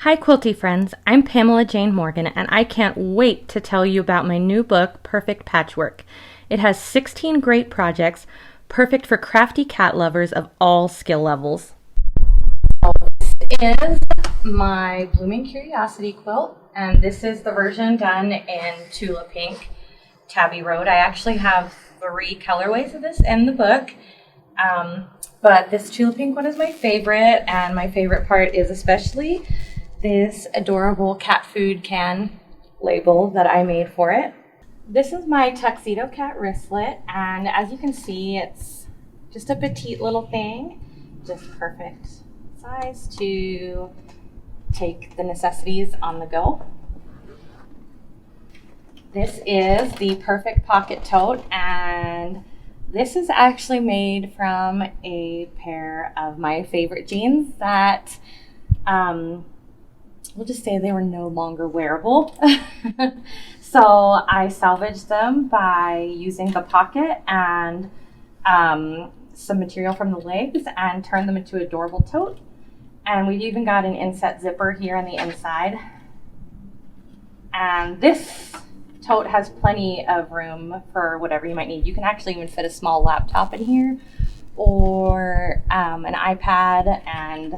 Hi Quilty friends, I'm Pamela Jane Morgan and I can't wait to tell you about my new book, Purr-fect Patchwork. It has 16 great projects, perfect for crafty cat lovers of all skill levels. This is my Blooming Curiosity quilt, and this is the version done in Tulip Pink, Tabby Road. I actually have 3 colorways of this in the book, but this Tulip Pink one is my favorite, and my favorite part is especially this adorable cat food can label that I made for it. This is my Tuxedo cat wristlet, and as you can see, it's just a petite little thing, just perfect size to take the necessities on the go. This is the Purr-fect pocket tote, and this is actually made from a pair of my favorite jeans that we'll just say they were no longer wearable. So I salvaged them by using the pocket and some material from the legs and turned them into an adorable tote. And we've even got an inset zipper here on the inside. And this tote has plenty of room for whatever you might need. You can actually even fit a small laptop in here or an iPad, and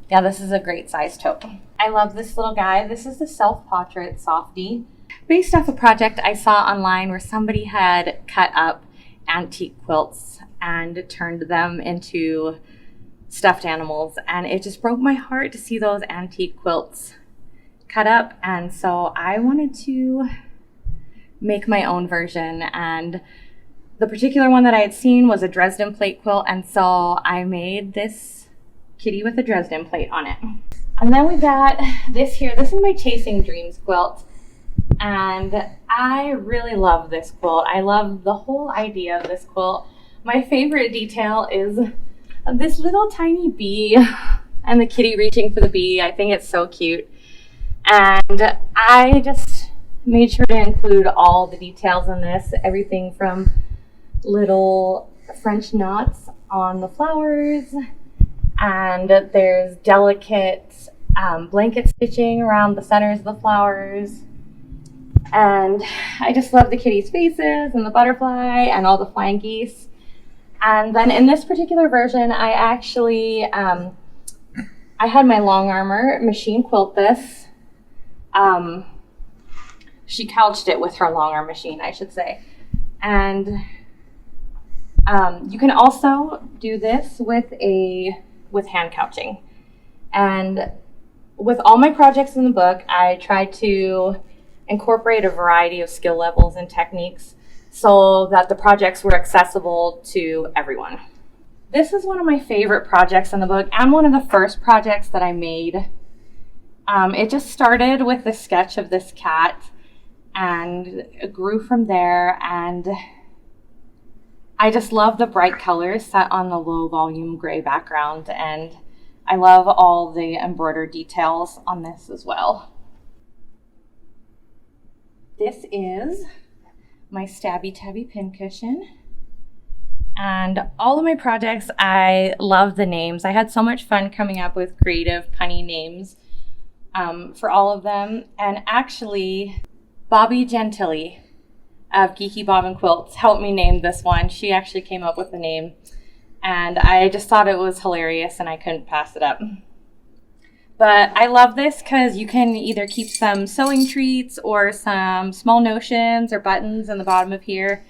yeah, this is a great size tote. I love this little guy. This is the self-portrait softie, based off a project I saw online where somebody had cut up antique quilts and turned them into stuffed animals, and it just broke my heart to see those antique quilts cut up, and so I wanted to make my own version. And the particular one that I had seen was a Dresden plate quilt, and so I made this kitty with a Dresden plate on it. And then we got this here. This is my Chasing Dreams quilt, and I really love this quilt. I love the whole idea of this quilt. My favorite detail is this little tiny bee and the kitty reaching for the bee. I think it's so cute, and I just made sure to include all the details in this, everything from little French knots on the flowers, and there's delicate blanket stitching around the centers of the flowers. And I just love the kitty's faces and the butterfly and all the flying geese. And then in this particular version, I actually, I had my long armor machine quilt this. She couched it with her long arm machine, I should say. And you can also do this with hand couching. And with all my projects in the book, I try to incorporate a variety of skill levels and techniques so that the projects were accessible to everyone. This is one of my favorite projects in the book and one of the first projects that I made. It just started with the sketch of this cat and it grew from there, and I just love the bright colors set on the low volume gray background, and I love all the embroidered details on this as well. This is my Stabby Tabby pincushion, and all of my projects, I love the names. I had so much fun coming up with creative punny names for all of them, and actually Bobby Gentili of Geeky Bobbin Quilts helped me name this one. She actually came up with the name, and I just thought it was hilarious and I couldn't pass it up. But I love this because you can either keep some sewing treats or some small notions or buttons in the bottom of here,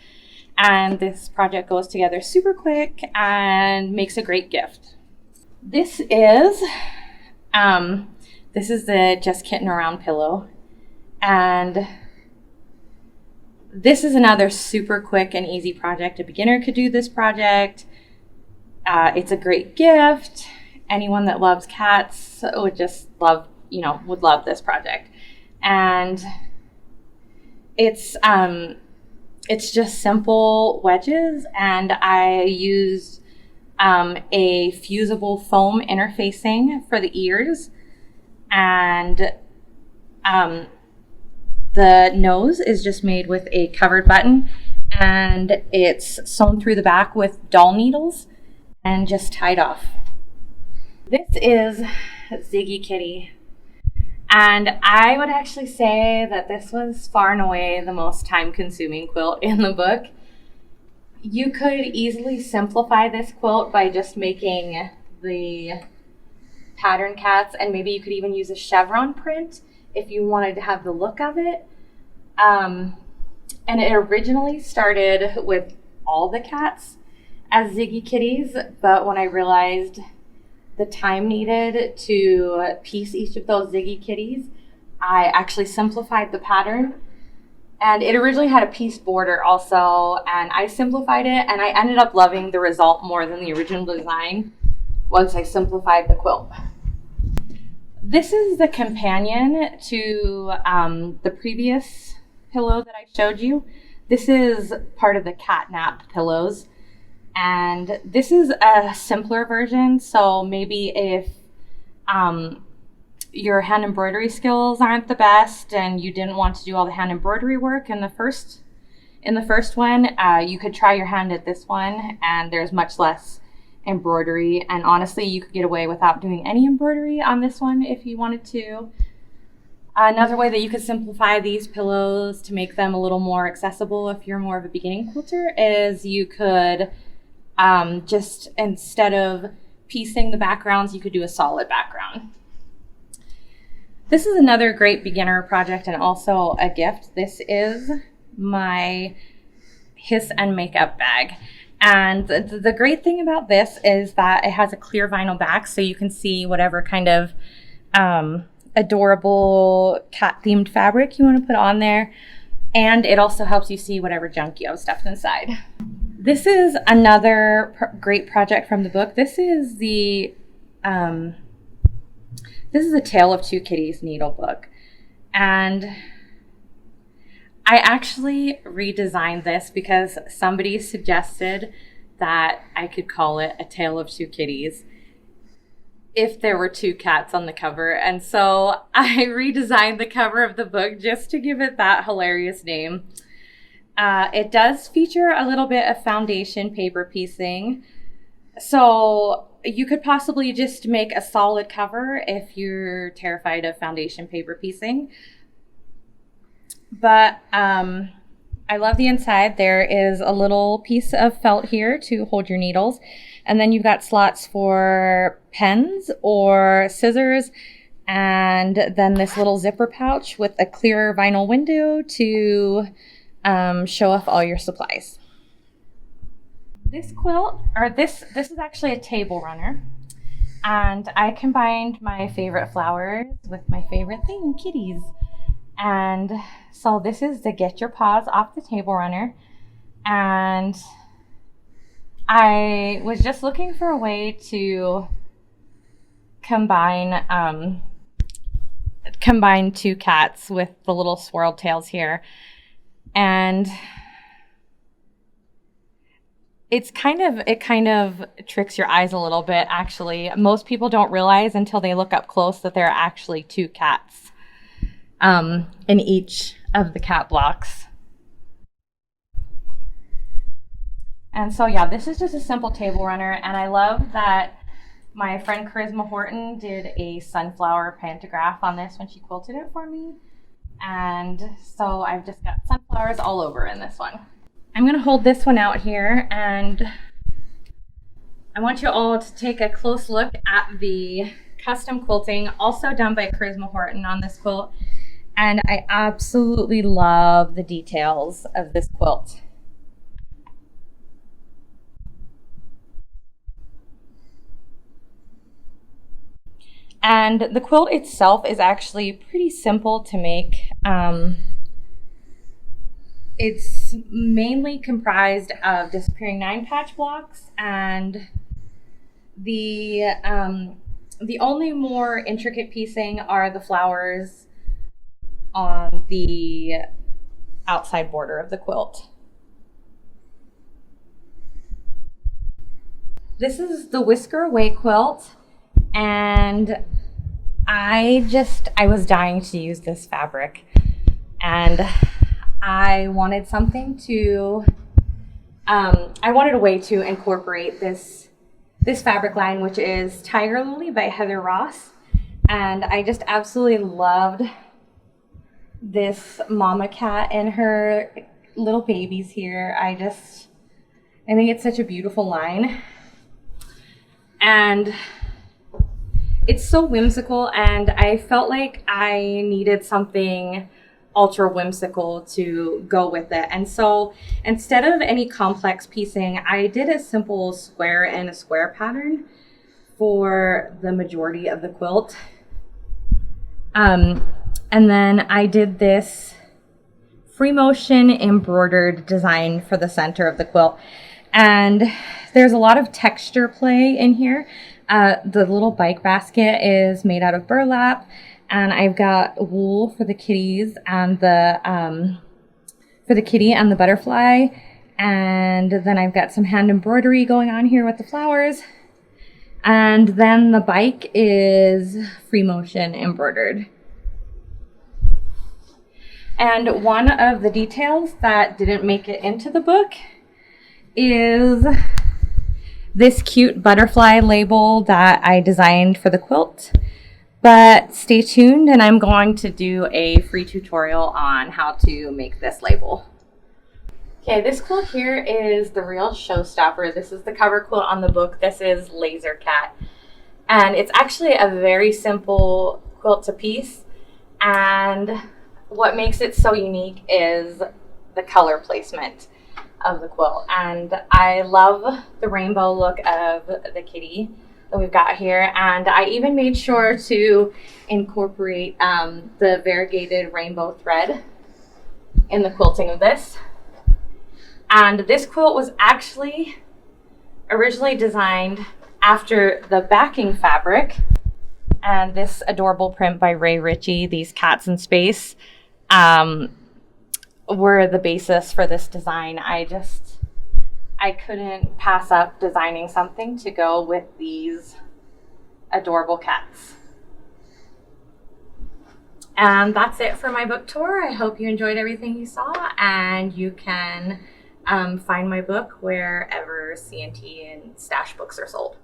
and this project goes together super quick and makes a great gift. This is the Just Kitten Around pillow, and this is another super quick and easy project. A beginner could do this project. It's a great gift. Anyone that loves cats would just love, would love this project. And it's just simple wedges, and I used a fusible foam interfacing for the ears, and the nose is just made with a covered button, and it's sewn through the back with doll needles and just tied off. This is Ziggy Kitty. And I would actually say that this was far and away the most time-consuming quilt in the book. You could easily simplify this quilt by just making the pattern cats, and maybe you could even use a chevron print if you wanted to have the look of it. And it originally started with all the cats as Ziggy kitties, but when I realized the time needed to piece each of those Ziggy kitties, I actually simplified the pattern. And it originally had a piece border also, and I simplified it, and I ended up loving the result more than the original design once I simplified the quilt. This is the companion to the previous pillow that I showed you. This is part of the catnap pillows, and this is a simpler version. So maybe if your hand embroidery skills aren't the best and you didn't want to do all the hand embroidery work in the first one, you could try your hand at this one, and there's much less embroidery, and honestly you could get away without doing any embroidery on this one if you wanted to. Another way that you could simplify these pillows to make them a little more accessible if you're more of a beginning quilter is you could just, instead of piecing the backgrounds, you could do a solid background. This is another great beginner project and also a gift. This is my Hiss and Makeup bag. And the great thing about this is that it has a clear vinyl back, so you can see whatever kind of adorable cat-themed fabric you want to put on there. And it also helps you see whatever junk you have stuffed inside. This is another great project from the book. This is the Tale of Two Kitties needle book. And I actually redesigned this because somebody suggested that I could call it A Tale of Two Kitties if there were two cats on the cover. And so I redesigned the cover of the book just to give it that hilarious name. It does feature a little bit of foundation paper piecing. So you could possibly just make a solid cover if you're terrified of foundation paper piecing. But I love the inside. There is a little piece of felt here to hold your needles. And then you've got slots for pens or scissors. And then this little zipper pouch with a clear vinyl window to show off all your supplies. This quilt, or this is actually a table runner. And I combined my favorite flowers with my favorite thing, kitties. And so this is the Get Your Paws Off the Table runner. And I was just looking for a way to combine two cats with the little swirled tails here. And it kind of tricks your eyes a little bit, actually. Most people don't realize until they look up close that there are actually two cats in each of the cat blocks. And so yeah, this is just a simple table runner, and I love that my friend Charisma Horton did a sunflower pantograph on this when she quilted it for me. And so I've just got sunflowers all over in this one. I'm going to hold this one out here, and I want you all to take a close look at the custom quilting, also done by Charisma Horton on this quilt. And I absolutely love the details of this quilt. And the quilt itself is actually pretty simple to make. It's mainly comprised of disappearing 9 patch blocks, and the only more intricate piecing are the flowers on the outside border of the quilt. This is the Whisker Whey quilt, and I was dying to use this fabric, and I wanted something to, I wanted a way to incorporate this fabric line, which is Tiger Lily by Heather Ross. And I just absolutely loved this mama cat and her little babies here. I think it's such a beautiful line. And it's so whimsical, and I felt like I needed something ultra whimsical to go with it. And so instead of any complex piecing, I did a simple square and a square pattern for the majority of the quilt. And then I did this free motion embroidered design for the center of the quilt. And there's a lot of texture play in here. The little bike basket is made out of burlap, and I've got wool for the kitties and for the kitty and the butterfly. And then I've got some hand embroidery going on here with the flowers. And then the bike is free motion embroidered. And one of the details that didn't make it into the book is this cute butterfly label that I designed for the quilt. But stay tuned, and I'm going to do a free tutorial on how to make this label. Okay, this quilt here is the real showstopper. This is the cover quilt on the book. This is Laser Cat. And it's actually a very simple quilt to piece. And what makes it so unique is the color placement of the quilt. And I love the rainbow look of the kitty that we've got here. And I even made sure to incorporate the variegated rainbow thread in the quilting of this. And this quilt was actually originally designed after the backing fabric and this adorable print by Ray Ritchie, these cats in space, were the basis for this design. I couldn't pass up designing something to go with these adorable cats. And that's it for my book tour. I hope you enjoyed everything you saw, and you can find my book wherever C&T and Stash books are sold.